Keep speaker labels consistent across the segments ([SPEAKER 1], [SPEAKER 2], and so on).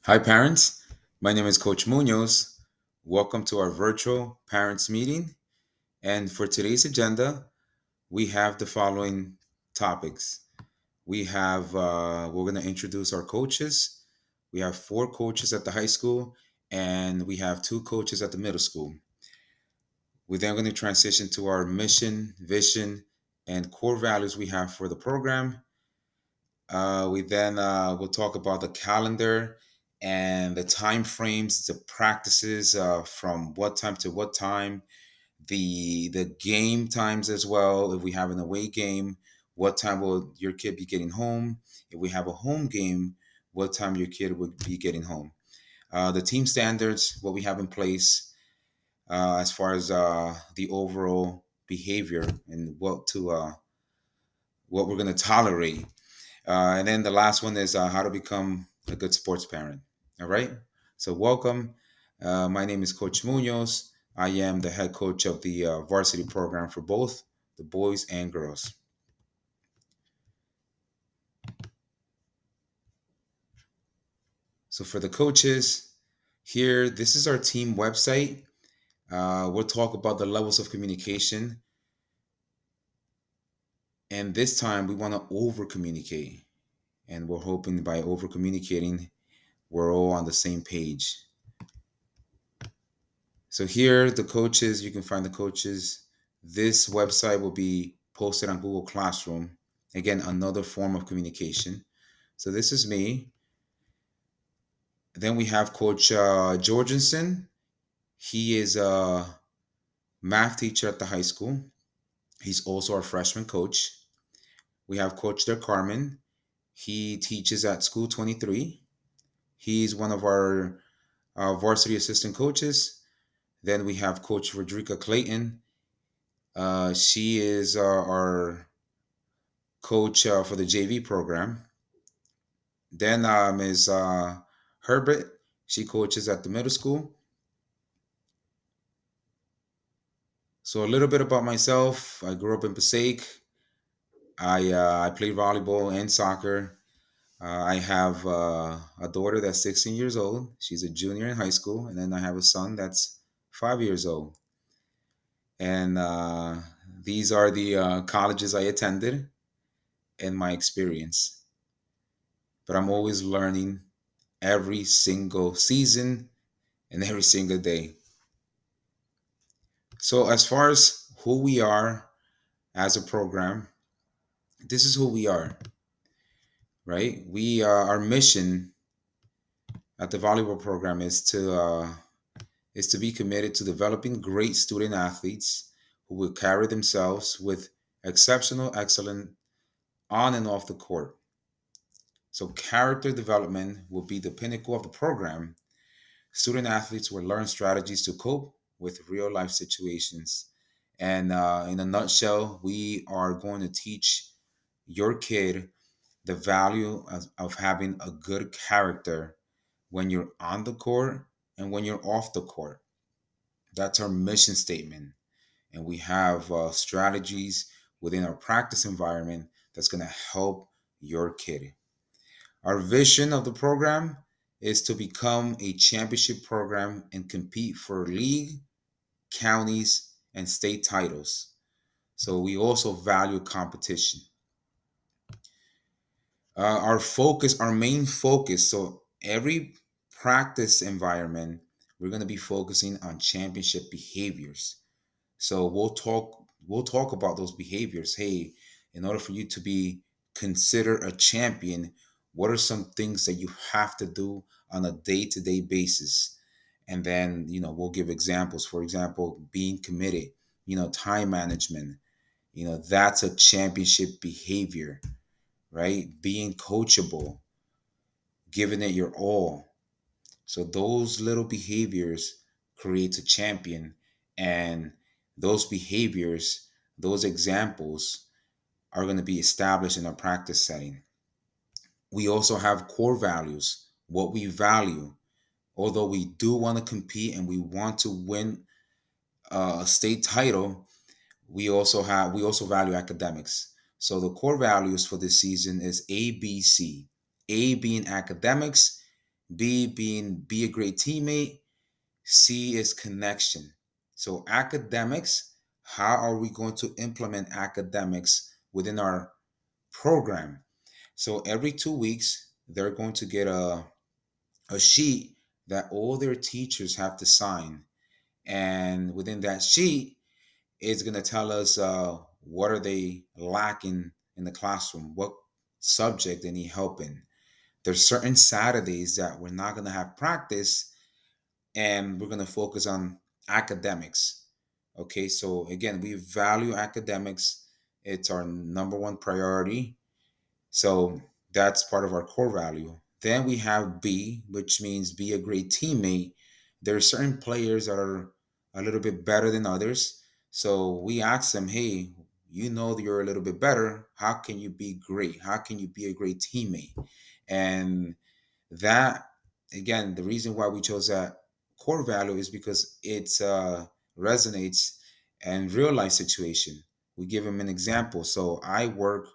[SPEAKER 1] Hi, parents. My name is Coach Munoz. Welcome to our virtual parents meeting. And for today's agenda, we have the following topics. We're going to introduce our coaches. We have four coaches at the high school, and we have two coaches at the middle school. We're then going to transition to our mission, vision, and core values we have for the program. We then will talk about the calendar and the time frames, the practices from what time to what time, the game times as well. If we have an away game, what time will your kid be getting home? If we have a home game, what time your kid would be getting home? The team standards, what we have in place as far as the overall behavior and what we're going to tolerate. And then the last one is how to become a good sports parent. All right. So, welcome. My name is Coach Munoz. I am the head coach of the varsity program for both the boys and girls. So, for the coaches, here, this is our team website. We'll talk about the levels of communication. And this time, we want to over communicate. And we're hoping by over communicating, we're all on the same page. So here, the coaches, you can find the coaches. This website will be posted on Google Classroom. Again, another form of communication. So this is me. Then we have Coach Jorgensen. He is a math teacher at the high school. He's also our freshman coach. We have Coach Der Carmen. He teaches at School 23. He's one of our varsity assistant coaches. Then we have Coach Rodrika Clayton. She is our coach for the JV program. Then Ms. Herbert, she coaches at the middle school. So a little bit about myself. I grew up in Passaic. I played volleyball and soccer. I have a daughter that's 16 years old. She's a junior in high school, and then I have a son that's 5 years old. And these are the colleges I attended and my experience. But I'm always learning every single season and every single day. So, as far as who we are as a program, this is who we are, right? Our mission at the volleyball program is to be committed to developing great student athletes who will carry themselves with exceptional excellence on and off the court. So, character development will be the pinnacle of the program. Student athletes will learn strategies to cope with real life situations. And in a nutshell, we are going to teach your kid the value of having a good character when you're on the court and when you're off the court. That's our mission statement. And we have strategies within our practice environment that's going to help your kid. Our vision of the program is to become a championship program and compete for league, counties, and state titles. So we also value competition. Our main focus, so every practice environment, we're going to be focusing on championship behaviors. So we'll talk about those behaviors. Hey, in order for you to be considered a champion, what are some things that you have to do on a day-to-day basis? And then, we'll give examples. For example, being committed, time management, that's a championship behavior, right? Being coachable, giving it your all. So those little behaviors creates a champion, and those behaviors, those examples are going to be established in a practice setting. We also have core values, what we value. Although we do want to compete and we want to win a state title, we also value academics. So the core values for this season is ABC. A being academics, B being be a great teammate. C is connection. So academics, how are we going to implement academics within our program? So every 2 weeks, they're going to get a sheet that all their teachers have to sign. And within that sheet, it's going to tell us what are they lacking in the classroom, what subject they need help in. There's certain Saturdays that we're not going to have practice, and we're going to focus on academics. Okay, so again, we value academics. It's our number one priority. So that's part of our core value. Then we have B, which means be a great teammate. There are certain players that are a little bit better than others. So we ask them, hey, you know that you're a little bit better. How can you be great? How can you be a great teammate? And that, again, the reason why we chose that core value is because it resonates in real life situation. We give them an example. So I work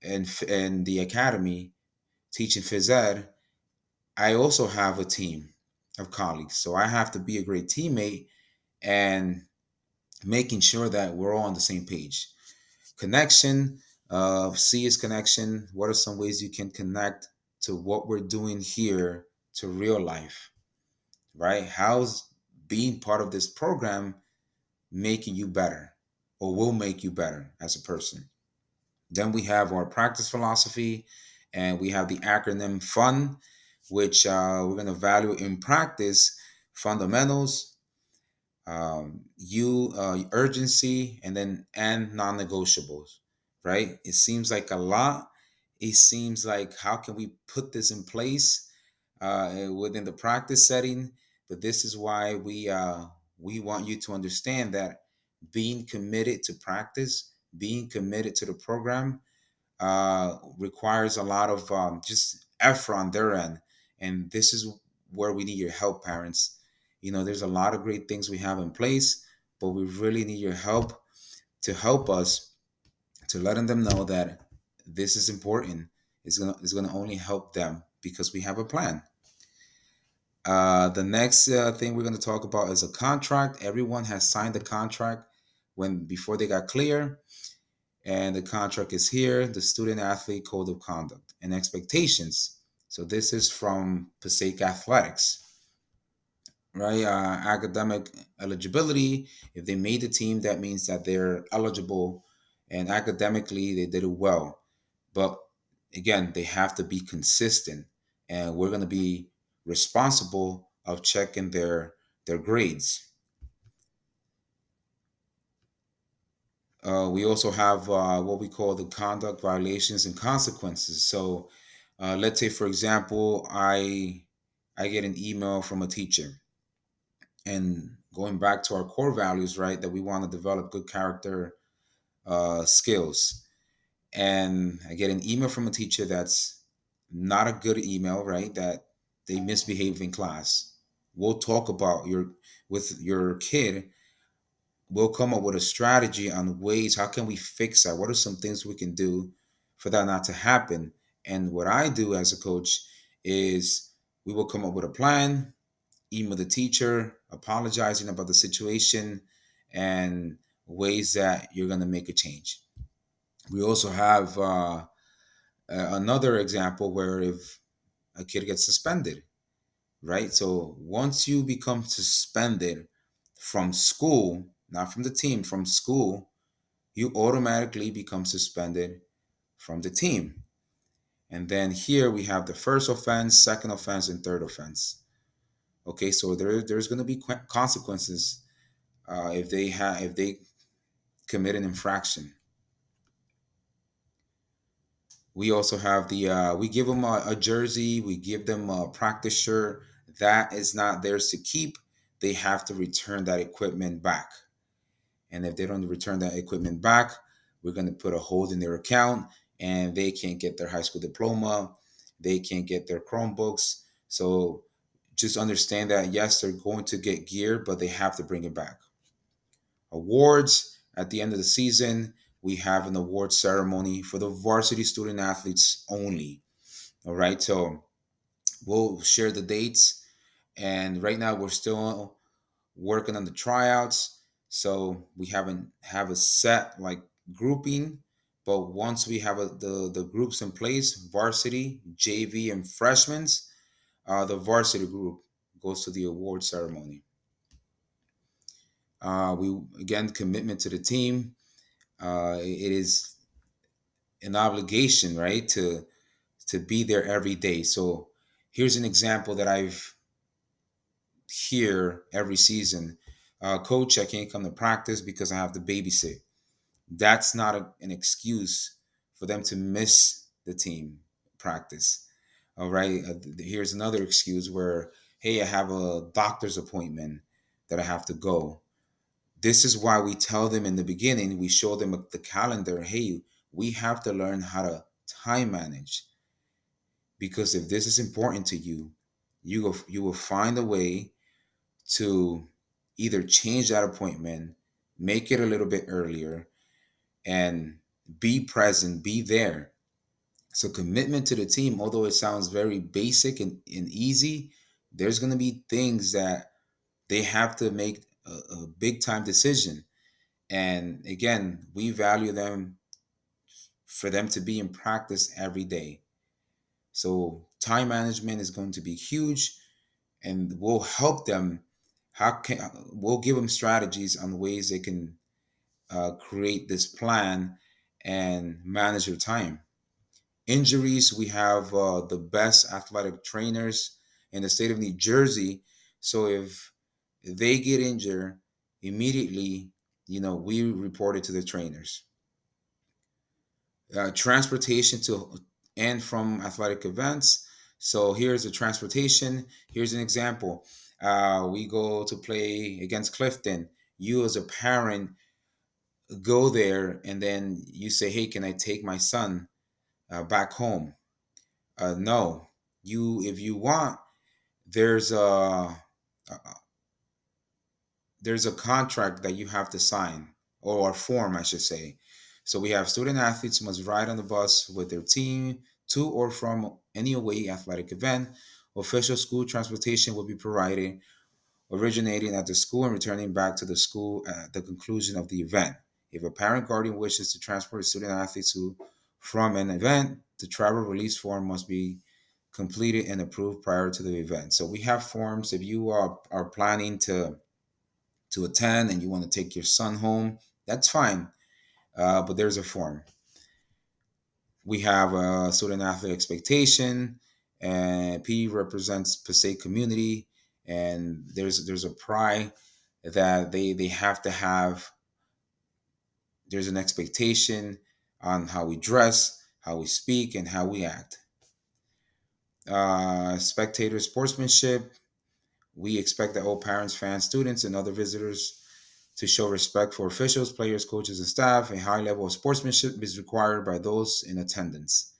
[SPEAKER 1] in the academy teaching phys ed. I also have a team of colleagues. So I have to be a great teammate and making sure that we're all on the same page. Connection, C is connection. What are some ways you can connect to what we're doing here to real life, right? How's being part of this program making you better or will make you better as a person? Then we have our practice philosophy, and we have the acronym FUN, which we're going to value in practice fundamentals, urgency, and then and non-negotiables. Right? It seems like a lot. It seems like how can we put this in place within the practice setting? But this is why we want you to understand that being committed to practice, being committed to the program, requires a lot of just effort on their end. And this is where we need your help, parents. There's a lot of great things we have in place, but we really need your help to help us to letting them know that this is important. It's gonna only help them because we have a plan. The next thing we're going to talk about is a contract. Everyone has signed the contract when before they got clear, and the contract is here, the Student Athlete Code of Conduct and Expectations. So this is from Passaic Athletics, right? Academic eligibility. If they made the team, that means that they're eligible, and academically they did it well. But again, they have to be consistent, and we're going to be responsible of checking their grades. We also have what we call the conduct violations and consequences. So, let's say, for example, I get an email from a teacher, and going back to our core values, right, that we want to develop good character skills, and I get an email from a teacher that's not a good email, right, that they misbehave in class. We'll talk about your with your kid. We'll come up with a strategy on ways how can we fix that, what are some things we can do for that not to happen. And what I do as a coach is we will come up with a plan, email the teacher apologizing about the situation, and ways that you're going to make a change. We also have another example where if a kid gets suspended, right? So once you become suspended from school, not from the team, from school, you automatically become suspended from the team. And then here we have the first offense, second offense, and third offense. Okay, so there's going to be consequences if they commit an infraction. We also have we give them a jersey, we give them a practice shirt. That is not theirs to keep. They have to return that equipment back. And if they don't return that equipment back, we're going to put a hold in their account, and they can't get their high school diploma. They can't get their Chromebooks. So just understand that, yes, they're going to get gear, but they have to bring it back. Awards at the end of the season, we have an award ceremony for the varsity student athletes only. All right. So We'll share the dates, and right now we're still working on the tryouts, so we haven't have a set like grouping. But once we have the groups in place, varsity, JV, and freshmen, the varsity group goes to the award ceremony. We again commitment to the team. It is an obligation, right, to be there every day. So here's an example that I've hear every season. Coach, I can't come to practice because I have to babysit. That's not an excuse for them to miss the team practice. All right. Here's another excuse where, hey, I have a doctor's appointment that I have to go. This is why we tell them in the beginning, we show them the calendar. Hey, we have to learn how to time manage, because if this is important to you, you will find a way to either change that appointment, make it a little bit earlier, and be present, be there. So, commitment to the team, although it sounds very basic and easy, there's going to be things that they have to make a big time decision. And again, we value them for them to be in practice every day. So, time management is going to be huge, and we'll help them. How can we'll give them strategies on ways they can create this plan and manage their time. Injuries, we have the best athletic trainers in the state of New Jersey. So if they get injured immediately, we report it to the trainers. Transportation to and from athletic events. So here's the transportation. Here's an example. We go to play against Clifton. You as a parent go there, and then you say, hey, can I take my son back home? No. If you want, there's a contract that you have to sign, or a form I should say. So we have student athletes must ride on the bus with their team to or from any away athletic event. Official school transportation will be provided, originating at the school and returning back to the school at the conclusion of the event. If a parent guardian wishes to transport a student athlete to from an event, the travel release form must be completed and approved prior to the event. So we have forms. If you are planning to attend and you want to take your son home, that's fine. But there's a form. We have a student athlete expectation, and P represents Passaic community, and there's a pride that they have to have. There's an expectation on how we dress, how we speak, and how we act. Spectator sportsmanship. We expect that all parents, fans, students, and other visitors to show respect for officials, players, coaches, and staff. A high level of sportsmanship is required by those in attendance.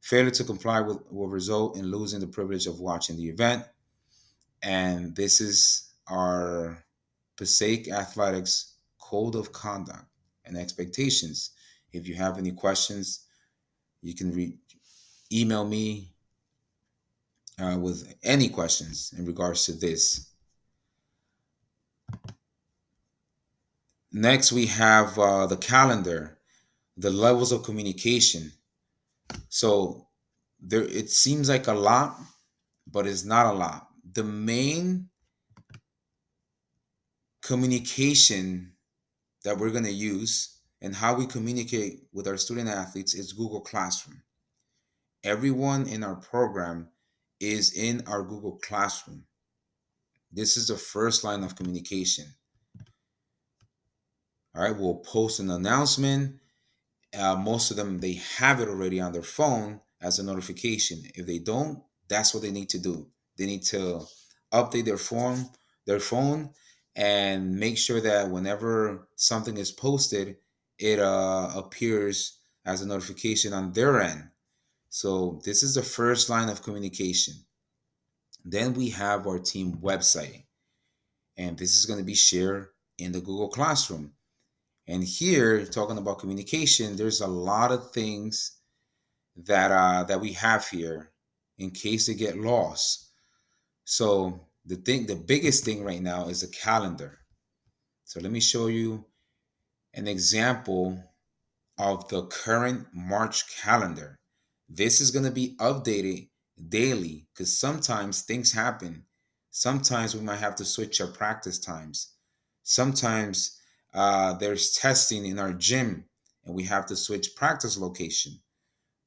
[SPEAKER 1] Failure to comply will result in losing the privilege of watching the event. And this is our Passaic Athletics Code of Conduct and Expectations. If you have any questions, you can email me with any questions in regards to this. Next, we have the calendar, the levels of communication. So there, it seems like a lot, but it's not a lot. The main communication that we're going to use and how we communicate with our student athletes is Google Classroom. Everyone in our program is in our Google Classroom. This is the first line of communication. All right, we'll post an announcement. Most of them, they have it already on their phone as a notification. If they don't, that's what they need to do. They need to update their phone, and make sure that whenever something is posted, it appears as a notification on their end. So this is the first line of communication. Then we have our team website, and this is going to be shared in the Google Classroom. And here, talking about communication, there's a lot of things that we have here in case they get lost. So the biggest thing right now is the calendar. So let me show you an example of the current March calendar. This is going to be updated daily because sometimes things happen. Sometimes we might have to switch our practice times. Sometimes there's testing in our gym and we have to switch practice location.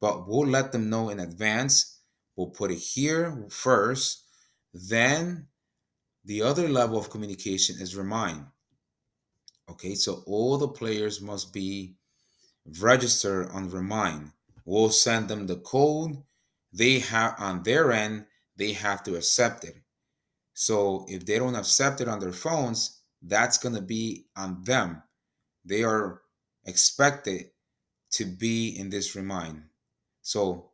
[SPEAKER 1] But we'll let them know in advance. We'll put it here first. Then the other level of communication is remind. Okay, so all the players must be register on Remind. We'll send them the code. They have on their end, they have to accept it. So if they don't accept it on their phones, that's going to be on them. They are expected to be in this Remind. So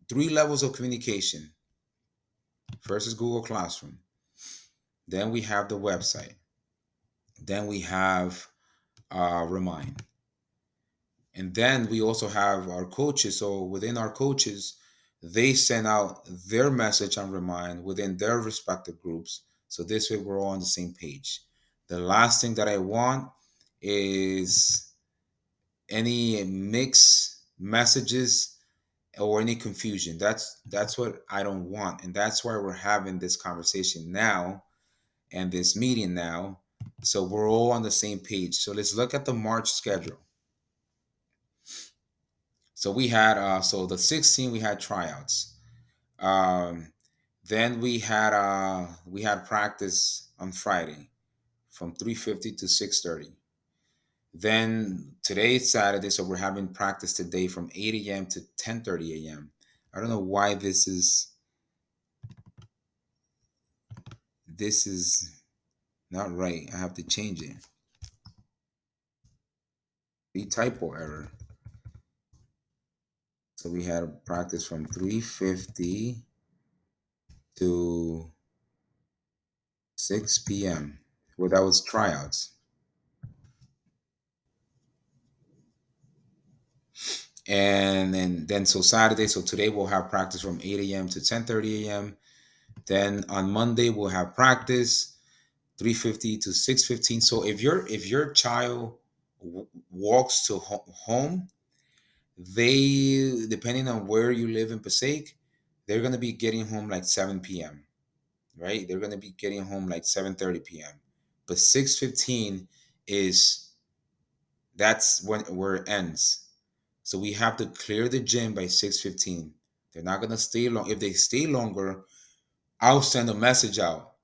[SPEAKER 1] three levels of communication. First is Google Classroom. Then we have the website. Then we have Remind. And then we also have our coaches. So within our coaches, they send out their message on Remind within their respective groups. So this way we're all on the same page. The last thing that I want is any mixed messages or any confusion. That's what I don't want. And that's why we're having this conversation now and this meeting now. So we're all on the same page. So let's look at the March schedule. So we had so the 16 we had tryouts. Um, then we had practice on Friday from 3:50 to 6:30. Then today is Saturday, so we're having practice today from 8 a.m. to 10:30 a.m. I don't know why this is not right. I have to change it. The typo error. So we had practice from 3:50 to 6 p.m. Well, that was tryouts. And then so Saturday, so today we'll have practice from 8 a.m. to 10:30 a.m. Then on Monday we'll have practice 3:50 to 6:15. So if your child walks to home, they depending on where you live in Passaic, they're gonna be getting home like 7 p.m. Right? They're gonna be getting home like 7:30 p.m. But 6:15 is that's when where it ends. So we have to clear the gym by 6:15. They're not gonna stay long. If they stay longer, I'll send a message out.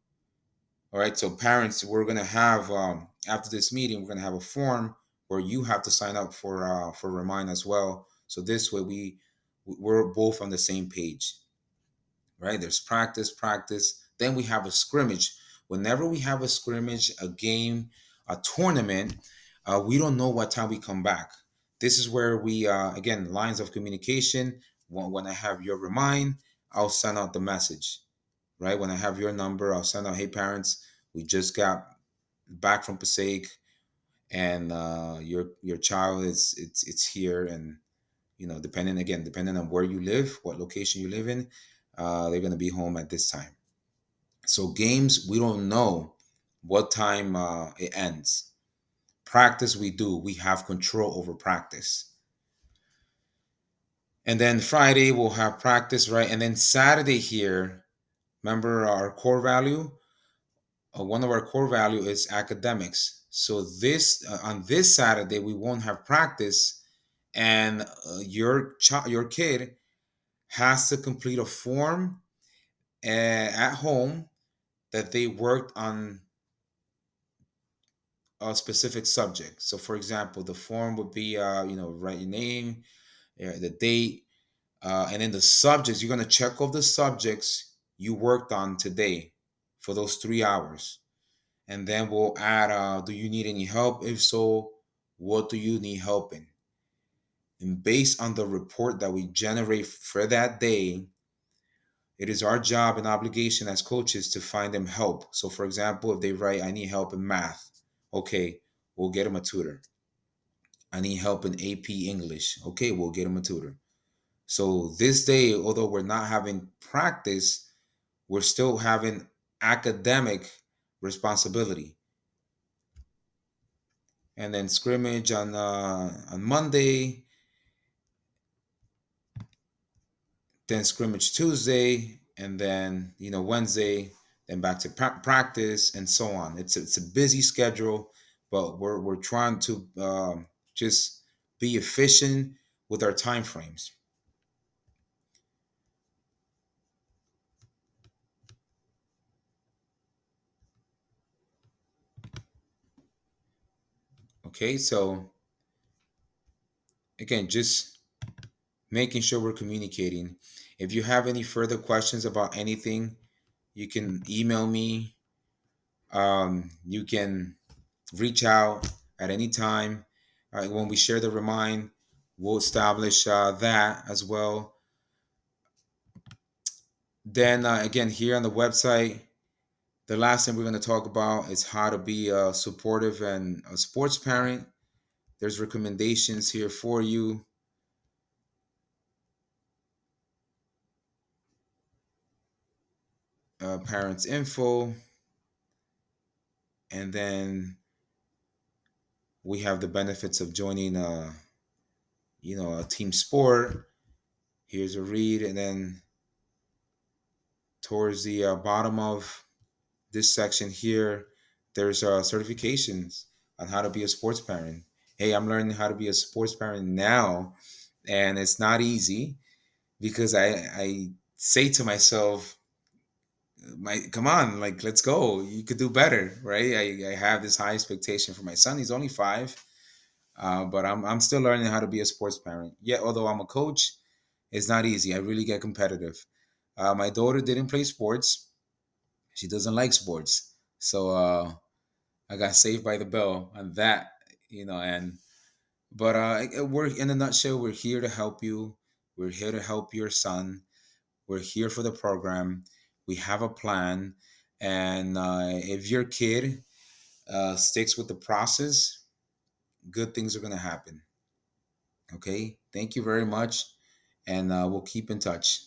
[SPEAKER 1] All right. So parents, we're gonna have after this meeting, we're gonna have a form where you have to sign up for Remind as well. So this way we're both on the same page. Right? There's practice, practice. Then we have a scrimmage. Whenever we have a scrimmage, a game, a tournament, we don't know what time we come back. This is where we, again, lines of communication. When I have your Remind, I'll send out the message. Right? When I have your number, I'll send out, hey, parents, we just got back from Passaic and your child it's here and depending on where you live, what location you live in, they're going to be home at this time. So games, we don't know what time it ends. Practice, we do. We have control over practice. And then Friday we'll have practice, right? And then Saturday here, remember our core value. One of our core value is academics. So this on this Saturday we won't have practice, and your kid has to complete a form at home that they worked on a specific subject. So, for example, the form would be, write your name, the date, and then the subjects. You're going to check off the subjects you worked on today for those 3 hours. And then we'll add, do you need any help? If so, what do you need help in? And based on the report that we generate for that day, it is our job and obligation as coaches to find them help. So, for example, if they write, I need help in math, okay, we'll get them a tutor. I need help in AP English, okay, we'll get them a tutor. So this day, although we're not having practice, we're still having academic responsibility. And then scrimmage on Monday, then scrimmage Tuesday, and then Wednesday, then back to practice, and so on. It's a busy schedule, but we're trying to just be efficient with our time frames. Okay, so again, just making sure we're communicating. If you have any further questions about anything, you can email me. You can reach out at any time. When we share the remind, we'll establish that as well. Then again, here on the website, the last thing we're going to talk about is how to be a supportive and a sports parent. There's recommendations here for you. Parents info, and then we have the benefits of joining a team sport. Here's a read, and then towards the bottom of this section here, there's certifications on how to be a sports parent. Hey, I'm learning how to be a sports parent now, and it's not easy because I say to myself, my come on, like let's go. You could do better, right? I have this high expectation for my son. He's only 5, but I'm still learning how to be a sports parent. Yet, although I'm a coach, it's not easy. I really get competitive. My daughter didn't play sports. She doesn't like sports, so I got saved by the bell on that, and but we're in a nutshell, we're here to help you. We're here to help your son. We're here for the program. We have a plan, and if your kid sticks with the process, good things are gonna happen. Okay, thank you very much, and we'll keep in touch.